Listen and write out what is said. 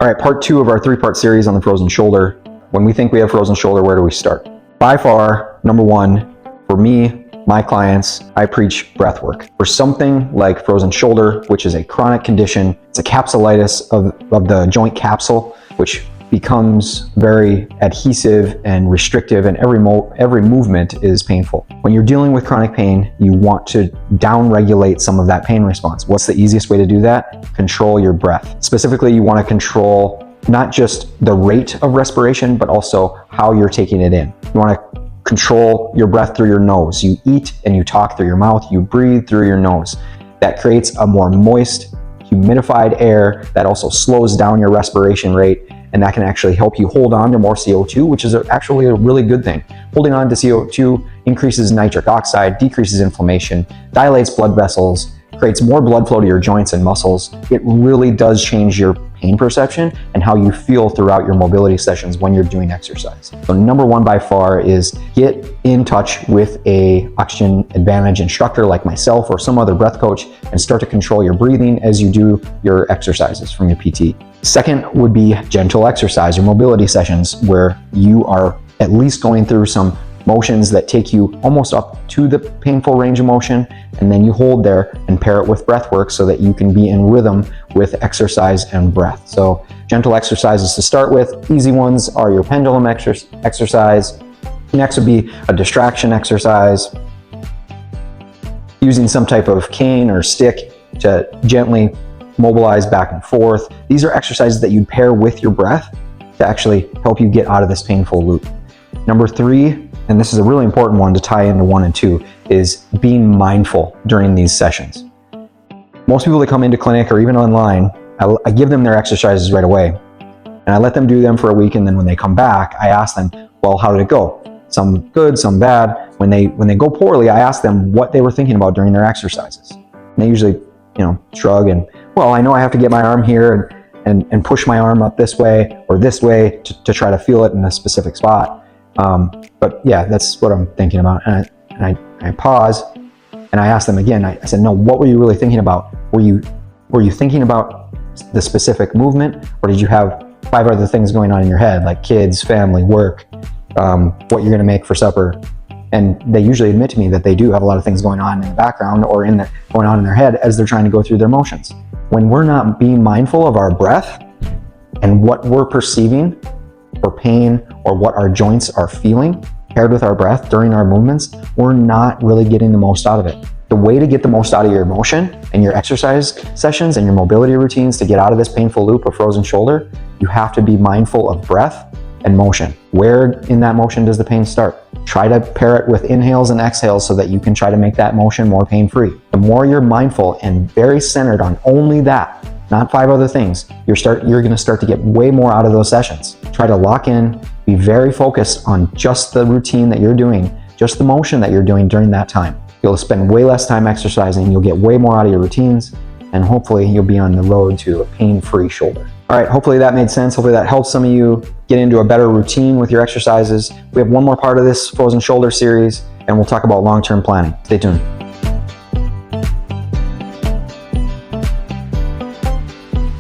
All right, part 2 of our 3-part series on the frozen shoulder. When we think we have frozen shoulder, where do we start? By far, number 1, for me, my clients, I preach breath work. For something like frozen shoulder, which is a chronic condition, it's a capsulitis of the joint capsule, which becomes very adhesive and restrictive, and every movement is painful. When you're dealing with chronic pain, you want to down-regulate some of that pain response. What's the easiest way to do that? Control your breath. Specifically, you want to control not just the rate of respiration, but also how you're taking it in. You want to control your breath through your nose. You eat and you talk through your mouth, you breathe through your nose. That creates a more moist, humidified air that also slows down your respiration rate, and that can actually help you hold on to more CO2, which is actually a really good thing. Holding on to CO2 increases nitric oxide, decreases inflammation, dilates blood vessels, creates more blood flow to your joints and muscles. It really does change your pain perception and how you feel throughout your mobility sessions when you're doing exercise. So number 1 by far is get in touch with a oxygen advantage instructor like myself or some other breath coach and start to control your breathing as you do your exercises from your PT. Second would be gentle exercise or mobility sessions where you are at least going through some motions that take you almost up to the painful range of motion, and then you hold there and pair it with breath work so that you can be in rhythm with exercise and breath. So gentle exercises to start with. Easy ones are your pendulum exercise. Next would be a distraction exercise, using some type of cane or stick to gently mobilize back and forth. These are exercises that you'd pair with your breath to actually help you get out of this painful loop. Number 3, and this is a really important one to tie into 1 and 2, is being mindful during these sessions. Most people that come into clinic or even online, I give them their exercises right away. And I let them do them for a week, and then when they come back, I ask them, well, how did it go? Some good, some bad. When they go poorly, I ask them what they were thinking about during their exercises. And they usually, shrug and, well, I know I have to get my arm here and push my arm up this way or this way to try to feel it in a specific spot. But yeah, that's what I'm thinking about. And I pause and I ask them again, I said, no, what were you really thinking about? Were you thinking about the specific movement, or did you have 5 other things going on in your head, like kids, family, work, what you're gonna make for supper? And they usually admit to me that they do have a lot of things going on in the background or going on in their head as they're trying to go through their motions. When we're not being mindful of our breath and what we're perceiving for pain or what our joints are feeling paired with our breath during our movements, we're not really getting the most out of it. The way to get the most out of your motion and your exercise sessions and your mobility routines to get out of this painful loop of frozen shoulder, you have to be mindful of breath and motion. Where in that motion does the pain start? Try to pair it with inhales and exhales so that you can try to make that motion more pain-free. The more you're mindful and very centered on only that, not 5 other things, you're gonna start to get way more out of those sessions. Try to lock in, be very focused on just the routine that you're doing, just the motion that you're doing during that time. You'll spend way less time exercising, you'll get way more out of your routines, and hopefully you'll be on the road to a pain-free shoulder. All right, hopefully that made sense. Hopefully that helps some of you get into a better routine with your exercises. We have one more part of this frozen shoulder series, and we'll talk about long-term planning. Stay tuned.